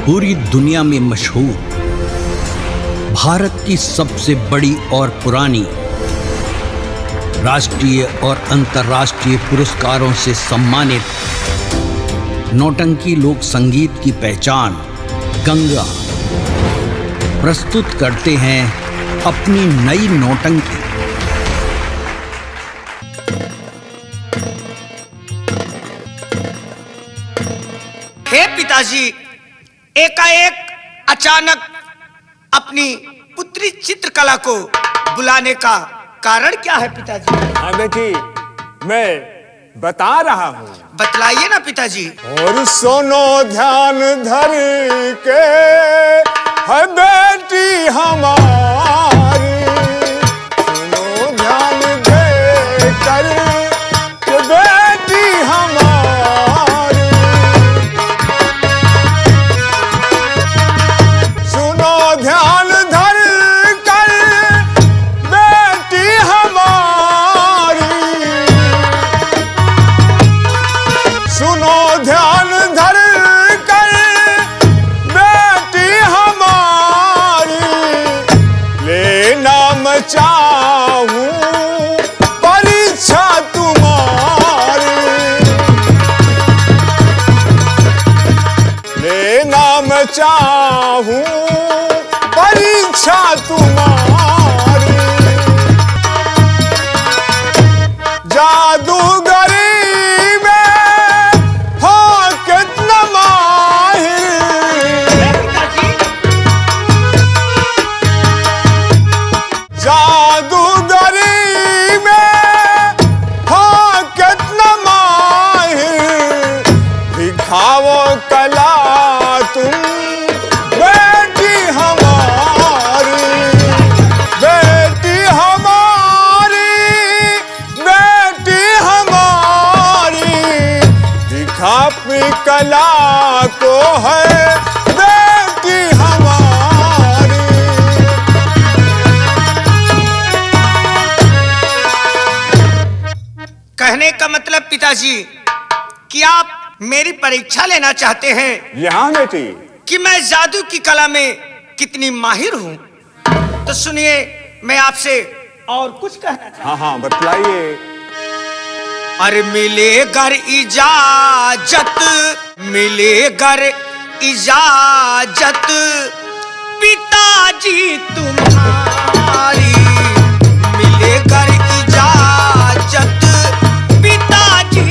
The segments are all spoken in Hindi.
पूरी दुनिया में मशहूर, भारत की सबसे बड़ी और पुरानी, राष्ट्रीय और अंतर्राष्ट्रीय पुरस्कारों से सम्मानित नौटंकी लोक संगीत की पहचान गंगा प्रस्तुत करते हैं अपनी नई नौटंकी। हे पिताजी, एकाएक अचानक अपनी पुत्री चित्रकला को बुलाने का कारण क्या है पिताजी? हाँ बेटी, मैं बता रहा हूँ। बतलाइए ना पिताजी। और सुनो ध्यान धर के, है बेटी हमारी, सुनो ध्यान दे कर के बेटी हमारी, सुनो ध्यान धर कर बेटी हमारी, सुनो ध्यान धर कर बेटी हमारी, लेना मैं चाहूं परीक्षा तुम्हारी, लेना मैं चाहूं परीक्षा तुम्हारी, जादूगरी कला तुम बेटी हमारी, बेटी हमारी, बेटी हमारी, दिखा अपनी कला को है बेटी हमारी। कहने का मतलब पिताजी कि आप मेरी परीक्षा लेना चाहते हैं। यहाँ बेटी, कि मैं जादू की कला में कितनी माहिर हूँ। तो सुनिए, मैं आपसे और कुछ कहना चाहता हूँ। हाँ बतलाइए। अरे मिलेगर इजाजत, मिलेगर इजाजत पिताजी तुम्हारी, मिलेगर इजाजत पिताजी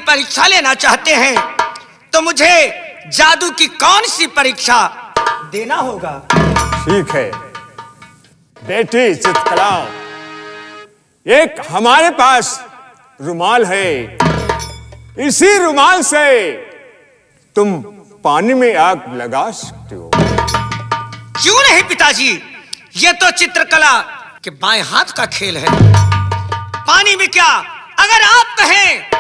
परीक्षा लेना चाहते हैं तो मुझे जादू की कौन सी परीक्षा देना होगा? ठीक है बेटी चित्रकला, एक हमारे पास रुमाल है, इसी रुमाल से तुम पानी में आग लगा सकते हो। क्यों नहीं पिताजी, ये तो चित्रकला के बाएं हाथ का खेल है। पानी में क्या, अगर आप कहें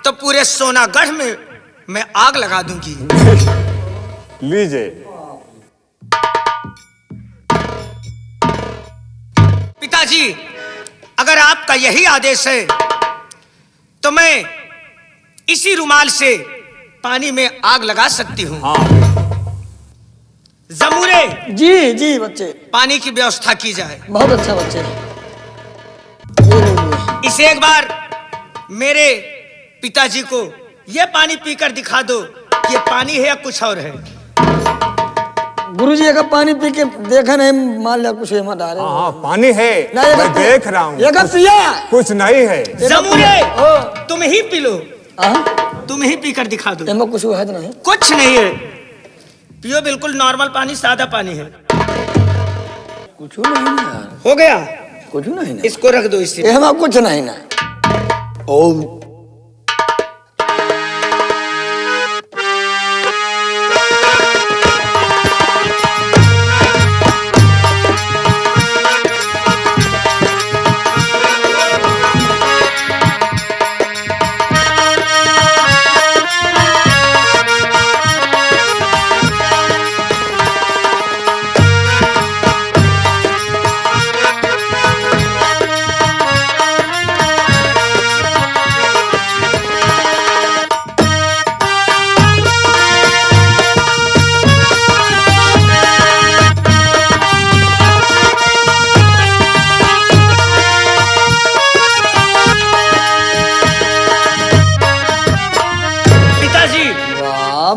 तो पूरे सोनागढ़ में मैं आग लगा दूंगी। लीजिए। पिताजी, अगर आपका यही आदेश है तो मैं इसी रुमाल से पानी में आग लगा सकती हूँ। हाँ। जमूरे, जी जी बच्चे, पानी की व्यवस्था की जाए। बहुत अच्छा बच्चे। इसे एक बार मेरे पिताजी को यह पानी पीकर दिखा दो कि ये पानी है या कुछ और है। गुरुजी अगर पानी पी के देखा नहीं, मान लिया कुछ मत आ रहे। हाँ, पानी है, नहीं, मैं देख रहा हूँ। ये पिया कुछ नहीं है। जमूरे, तुम ही पी लो। हाँ? तुम ही पीकर दिखा दो। इनमें कुछ है तो नहीं? कुछ नहीं है, पियो, बिल्कुल नॉर्मल पानी, सादा पानी है। कुछ नहीं ना यार। हो गया, कुछ नहीं ना। इसको रख दो इसे। हमें कुछ नहीं ना। ओम।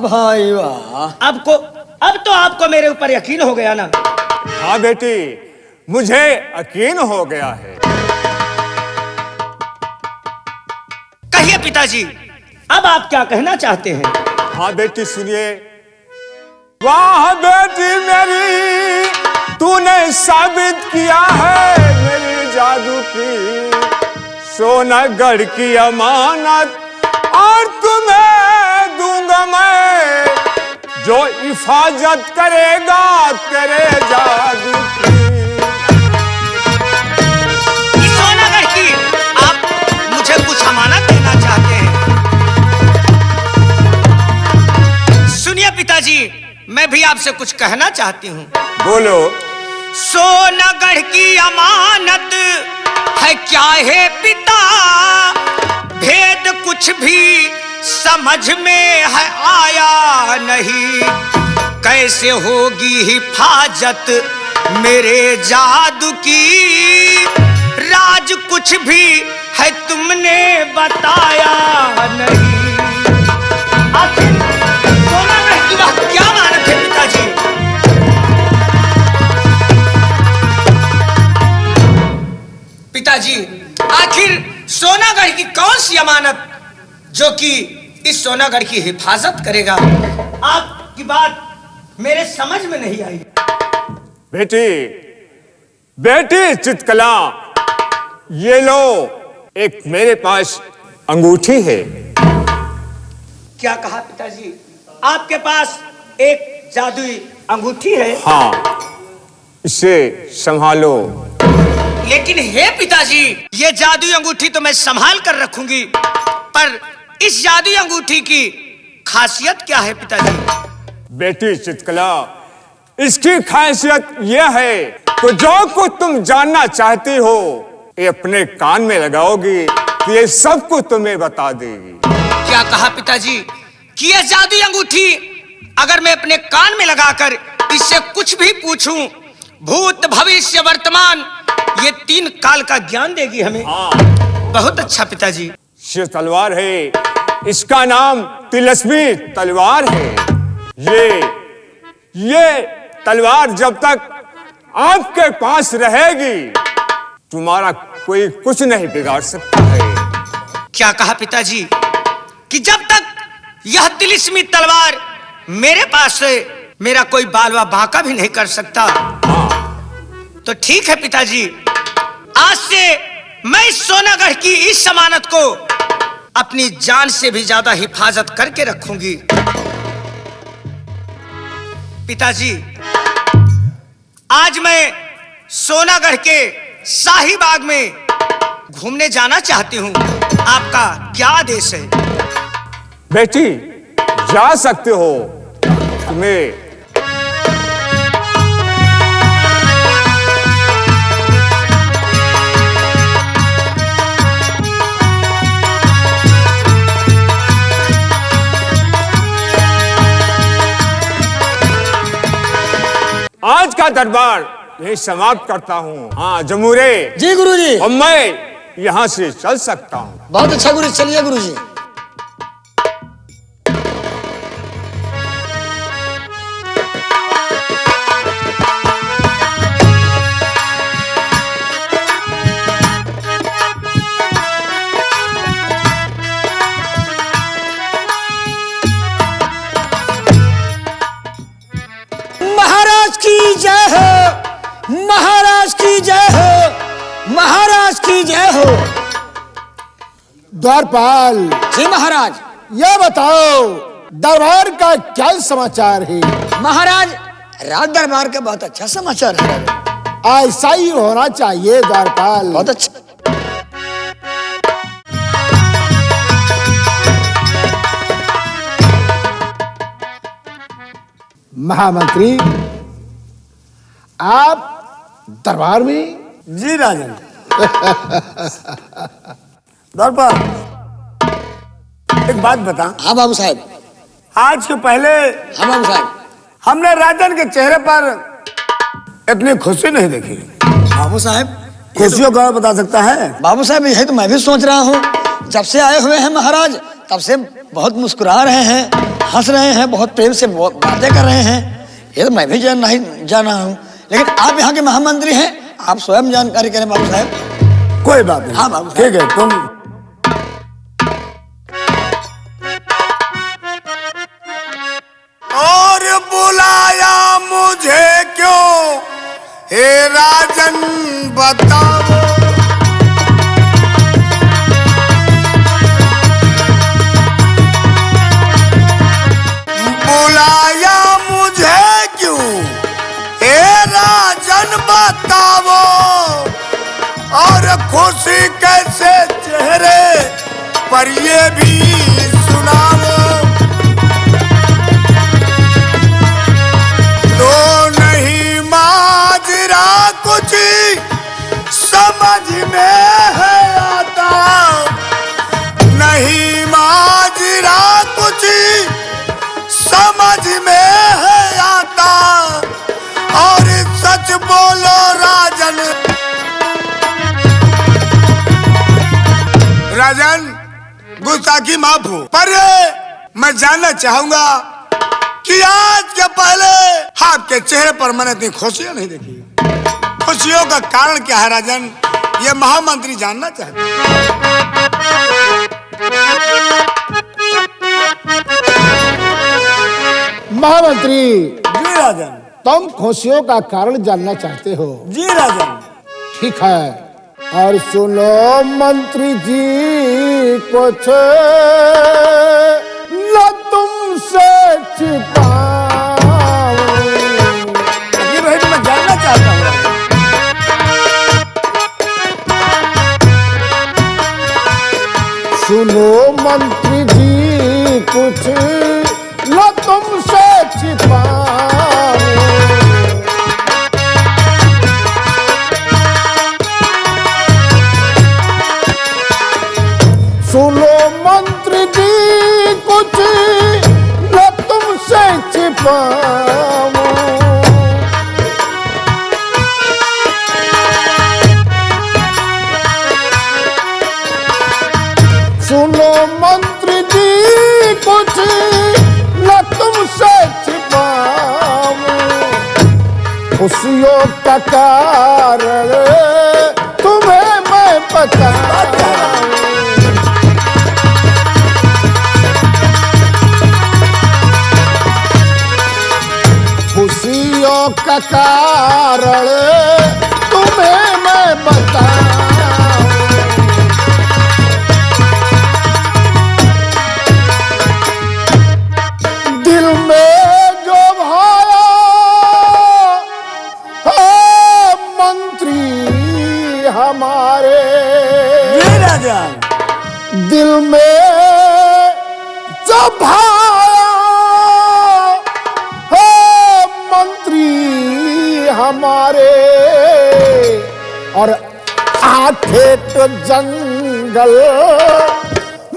भाई वाह, अब तो आपको मेरे ऊपर यकीन हो गया ना? हाँ बेटी, मुझे यकीन हो गया है। कहिए पिताजी, अब आप क्या कहना चाहते हैं? हाँ बेटी सुनिए। वाह बेटी मेरी, तूने साबित किया है मेरी जादू की सोनागढ़ की अमानत, और तुम्हें दूंगा मैं जो हिफाजत करेगा तेरे जादू की। सोनागढ़ की आप मुझे कुछ अमानत देना चाहते हैं? सुनिए पिताजी, मैं भी आपसे कुछ कहना चाहती हूँ। बोलो। सोनागढ़ की अमानत है क्या है पिता, भेद कुछ भी समझ में है आया नहीं, कैसे होगी हिफाजत मेरे जादू की, राज कुछ भी है तुमने बताया नहीं। आखिर सोनागढ़ की बात क्या मानत है पिताजी? पिताजी, आखिर सोनागढ़ की कौन सी अमानत जो कि इस सोनागढ़ की हिफाजत करेगा? आपकी बात मेरे समझ में नहीं आई। बेटी चित्रकला, ये लो, एक मेरे पास अंगूठी है। क्या कहा पिताजी? आपके पास एक जादुई अंगूठी है? हाँ, इसे संभालो। लेकिन हे पिताजी, ये जादुई अंगूठी तो मैं संभाल कर रखूंगी, पर इस जादुई अंगूठी की खासियत क्या है पिताजी? बेटी चित्रकला, इसकी खासियत यह है कि जो कुछ तुम जानना चाहती हो ये अपने कान में लगाओगी तो ये सब कुछ तुम्हें बता देगी। क्या कहा पिताजी कि यह जादुई अंगूठी अगर मैं अपने कान में लगाकर इससे कुछ भी पूछूं, भूत भविष्य वर्तमान ये 3 काल का ज्ञान देगी हमें? हाँ। बहुत अच्छा पिताजी। ये तलवार है, इसका नाम तिलस्मी तलवार है। ये तलवार जब तक आपके पास रहेगी तुम्हारा कोई कुछ नहीं बिगाड़ सकता है। क्या कहा पिताजी कि जब तक यह तिलिस्मी तलवार मेरे पास है मेरा कोई बालवा बांका भी नहीं कर सकता? हाँ। तो ठीक है पिताजी, आज से मैं इस सोनागढ़ की इस अमानत को अपनी जान से भी ज्यादा हिफाजत करके रखूंगी। पिताजी, आज मैं सोनागढ़ के शाही बाग में घूमने जाना चाहती हूँ, आपका क्या आदेश है? बेटी, जा सकते हो। तुम्हें आज का दरबार यही समाप्त करता हूँ। हाँ जमूरे जी गुरुजी। और मैं यहाँ से चल सकता हूँ। बहुत अच्छा गुरुजी, चलिए गुरुजी। महाराज की जय हो, महाराज की जय हो, महाराज की जय हो। द्वारपाल, जी महाराज। यह बताओ दरबार का क्या समाचार है? महाराज राज दरबार का बहुत अच्छा समाचार है। ऐसा ही होना चाहिए द्वारपाल। बहुत अच्छा। महामंत्री, आप दरबार में? जी राजन। द्वारपाल, एक बात बता। हाँ बाबू साहब। आज के पहले हाँ बाबू साहब। हमने राजन के चेहरे पर इतनी खुशी नहीं देखी। बाबू साहब, खुशियों का बता सकता है? बाबू साहब यही तो मैं भी सोच रहा हूँ। जब से आए हुए हैं महाराज तब से बहुत मुस्कुरा रहे हैं, हंस रहे हैं, बहुत प्रेम से बातें कर रहे हैं। ये तो मैं भी जाना हूँ, लेकिन आप यहाँ के महामंत्री हैं, आप स्वयं जानकारी करें बाबू साहब। कोई बात नहीं। हाँ बाबू साहब। ठीक है, तुम और बुलाया मुझे क्यों हे राजन बताओ। बुलाया मुझे क्यों हे राजन बताओ, और खुशी कैसे चेहरे पर ये भी सुनाओ। तो नहीं माजरा कुछ समझ में है आता, नहीं माजरा कुछ समझ में है आता, और सच बोलो राजन। राजन, गुस्ताखी माफ हो, पर मैं जानना चाहूंगा कि आज के पहले आपके चेहरे पर मैंने इतनी खुशियां नहीं देखी। खुशियों का कारण क्या है राजन, ये महामंत्री जानना चाहते हैं। महामंत्री, जी राजन। तुम खुशियों का कारण जानना चाहते हो? जी राजन। ठीक है, और सुनो मंत्री जी, कुछ न तुमसे छिपाऊं। ये भाई मैं जानना चाहता हूँ। सुनो मंत्री जी, कुछ न तुमसे छिपाऊं। सुनो मंत्री जी, कुछ न तुमसे छिपाऊं। सुनो मंत्री जी, कुछ न तुमसे छिपाऊं। खुशियों का कारण तुम्हें मैं बताऊं। खुशियों का कारण तुम्हें मैं बताऊं। दिल में जो भाया है मंत्री हमारे, जी राजन। दिल में जो भाया आखेट जंगल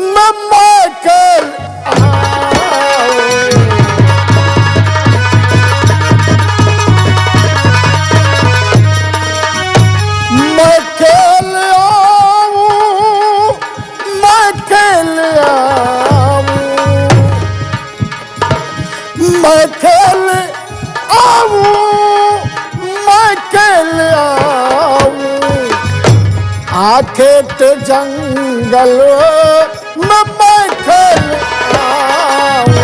में माइकल मैं खेल आऊं, मैं खेल आऊं, मैं खेल आऊं, मैं खेल आऊं, आखेट जंगल में मैं खेल आऊं।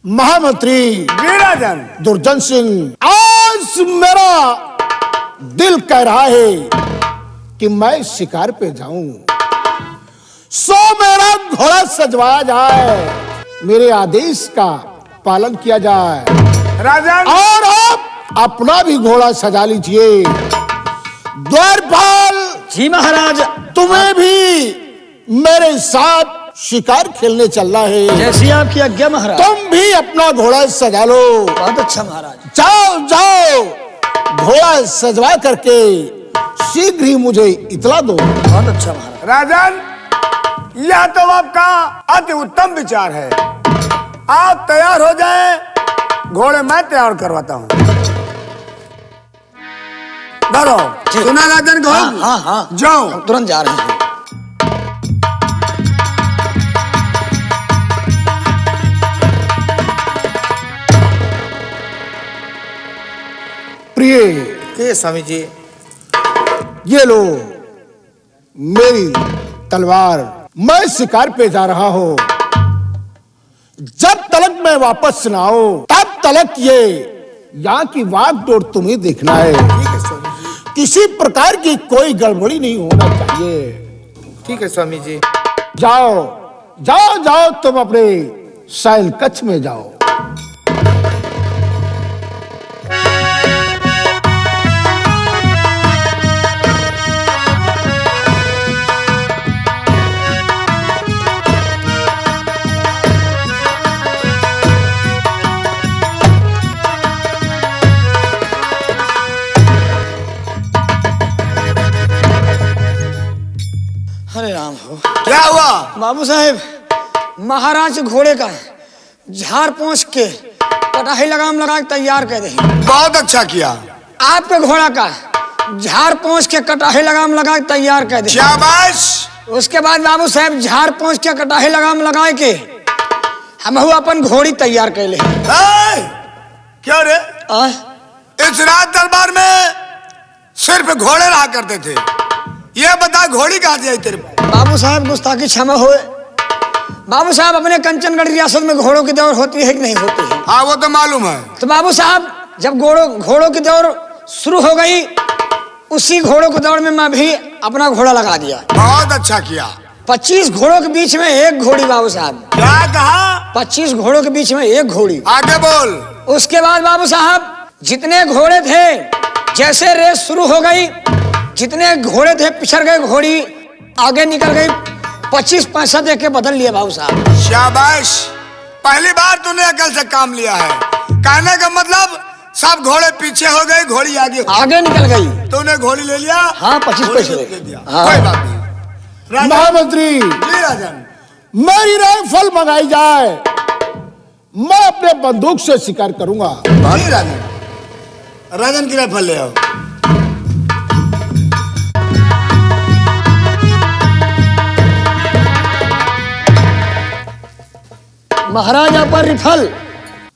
महामंत्री जी राजन। दुर्जन सिंह, आज मेरा दिल कह रहा है कि मैं शिकार पे जाऊं, सो मेरा घोड़ा सजवाया जाए, मेरे आदेश का पालन किया जाए। राजन। और आप अपना भी घोड़ा सजा लीजिए। द्वारपाल जी महाराज, तुम्हें भी मेरे साथ शिकार खेलने चलना है। जैसी आपकी आज्ञा महाराज। तुम भी अपना घोड़ा सजा लो। बहुत अच्छा महाराज। जाओ जाओ, घोड़ा सजवा करके शीघ्र ही मुझे इतला दो। बहुत अच्छा महाराज। राजन, यह तो आपका अति उत्तम विचार है। आप तैयार हो जाएं, घोड़े मैं तैयार करवाता हूँ। धरो। सुना राजन को? हाँ हाँ हाँ, जाओ। हम तुरंत जा रहे हैं। प्रिय, के स्वामी जी? ये लो मेरी तलवार। मैं शिकार पे जा रहा हूँ। जब तलक मैं वापस न आऊं, तब तलक ये यहाँ की वागडोर तुम्हें देखना है। किसी प्रकार की कोई गड़बड़ी नहीं होना चाहिए। ठीक है स्वामी जी। जाओ जाओ जाओ, तुम अपने शयन कक्ष में जाओ। हरे राम हो। क्या हुआ? बाबू साहेब, महाराज घोड़े का झाड़ पोंछ के कटाही लगाम लगा के तैयार कर दे। बहुत अच्छा किया। आपके घोड़ा का झाड़ पोंछ के कटाही लगाम लगा के तैयार कर दे। शाबाश। उसके बाद बाबू साहेब झाड़ पोंछ के कटाही लगाम लगा के हम अपन घोड़ी तैयार कर ले। क्या रे? इस रात दरबार में सिर्फ घोड़े रहा करते थे। ये बता, घोड़ी कहाँ से आई तेरे पास? बाबू साहब गुस्ताखी क्षमा होए। बाबू साहब, अपने कंचनगढ़ रियासत में घोड़ों की दौड़ होती है कि नहीं होती है? हाँ, वो तो मालूम है। तो बाबू साहब, जब घोड़ों की दौड़ शुरू हो गई, उसी घोड़ों की दौड़ में मैं भी अपना घोड़ा लगा दिया। बहुत अच्छा किया। 25 घोड़ों के बीच में एक घोड़ी बाबू साहब। क्या कहा? 25 घोड़ों के बीच में एक घोड़ी। आगे बोल। उसके बाद बाबू साहब, जितने घोड़े थे, जैसे रेस शुरू हो गई, जितने घोड़े थे पिछड़ गए, घोड़ी आगे निकल गई। 25 पैसा दे के बदल लिया बाबू साहब। शाबाश, पहली बार तूने अकल से काम लिया है। कहने का मतलब सब घोड़े पीछे हो गए, घोड़ी आगे निकल गई। तूने घोड़ी ले लिया। हाँ, 25 पैसे दे दिया। हाँ। कोई बात नहीं। महामंत्री जी राजन। मेरी राइफल मंगाई जाए, मैं अपने बंदूक से शिकार करूंगा। जी राजन। राजन की राइफल ले आओ। महाराज आपका रिफल।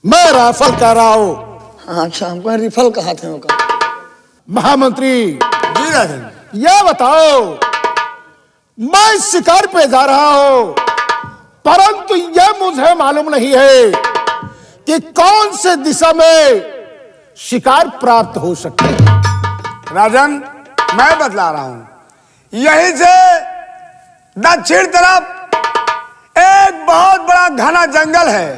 मैं राइफल कर रहा हूँ। अच्छा, हमको रिफल कहा थे होगा। महामंत्री जी राजन। यह बताओ, मैं शिकार पे जा रहा हूँ, परंतु यह मुझे मालूम नहीं है कि कौन से दिशा में शिकार प्राप्त हो सकते हैं। राजन, मैं बतला रहा हूं। यहीं से दक्षिण तरफ एक बहुत बड़ा घना जंगल है,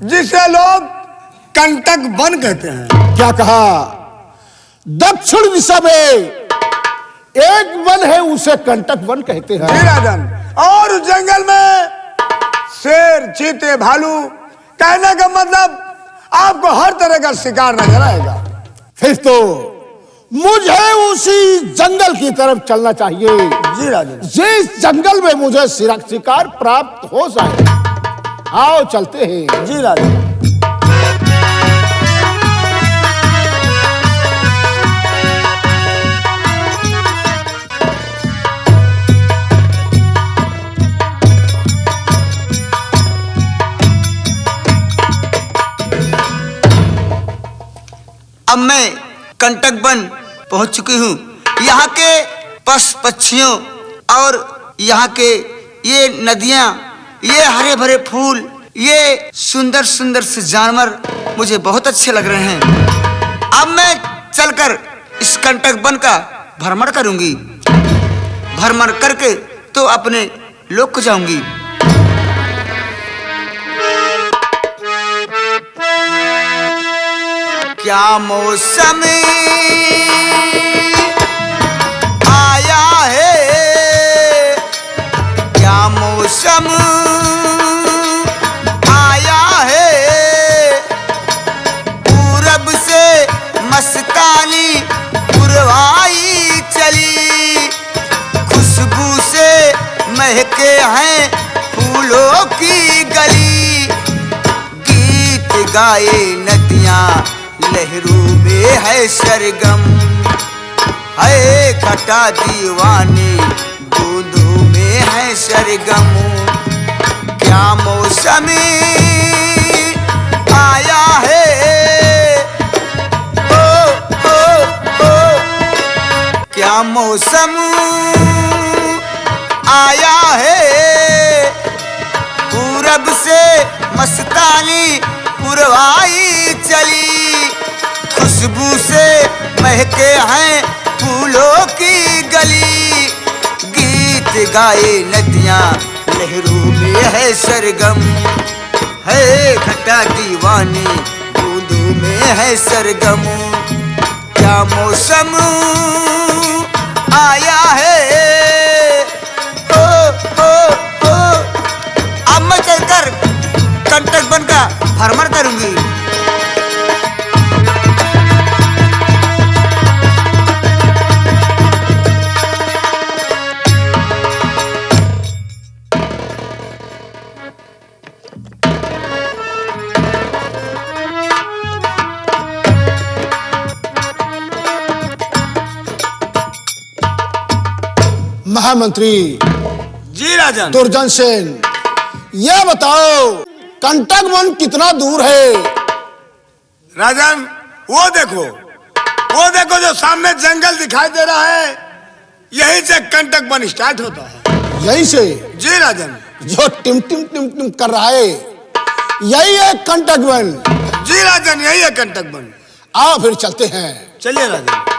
जिसे लोग कंटक वन कहते हैं। क्या कहा? दक्षिण दिशा में एक वन है, उसे कंटक वन कहते हैं। जी राजन। और उस जंगल में शेर, चीते, भालू, कहने का मतलब आपको हर तरह का शिकार नजर आएगा। फिर तो मुझे उसी जंगल की तरफ चलना चाहिए जी राजन। जिस जंगल में मुझे शिकार प्राप्त हो जाए। आओ चलते हैं। जी राजन। अब मैं कंटक वन पहुंच चुकी हूँ। यहाँ के पशु पक्षियों और यहाँ के ये नदियाँ, ये हरे भरे फूल, ये सुंदर सुंदर से जानवर मुझे बहुत अच्छे लग रहे हैं। अब मैं चलकर इस कंटक वन का भ्रमण करूंगी। भ्रमण करके तो अपने लोक को जाऊंगी। क्या मौसम आया है, क्या मौसम आया है, पूरब से मस्तानी पुरवाई चली, खुशबू से महके हैं फूलों की गली, गीत गाए नदियाँ लहरों में है सरगम, है खटा दीवानी बूंदों में है सरगम। क्या मौसम आया है, ओ, क्या मौसम आया है, पूरब से मस्तानी पुरवाई चली, खुशबू से महके हैं फूलों की गली, गीत गाए नदियाँ लहरों में है सरगम, है खटा दीवानी बूंदों में है सरगम। क्या मौसम आया है, ओ, अब मैं चलकर कंटक वन का भ्रमण करूंगी। महामंत्री जी राजन। दुर्जन सेन, यह बताओ कंटक वन कितना दूर है? राजन वो देखो जो सामने जंगल दिखाई दे रहा है, यहीं से कंटक वन स्टार्ट होता है। यहीं से? जी राजन। जो टिम टिम टिम टिम कर रहा है यही है कंटक वन? जी राजन, यही है कंटक वन। आओ फिर चलते हैं। चलिए राजन।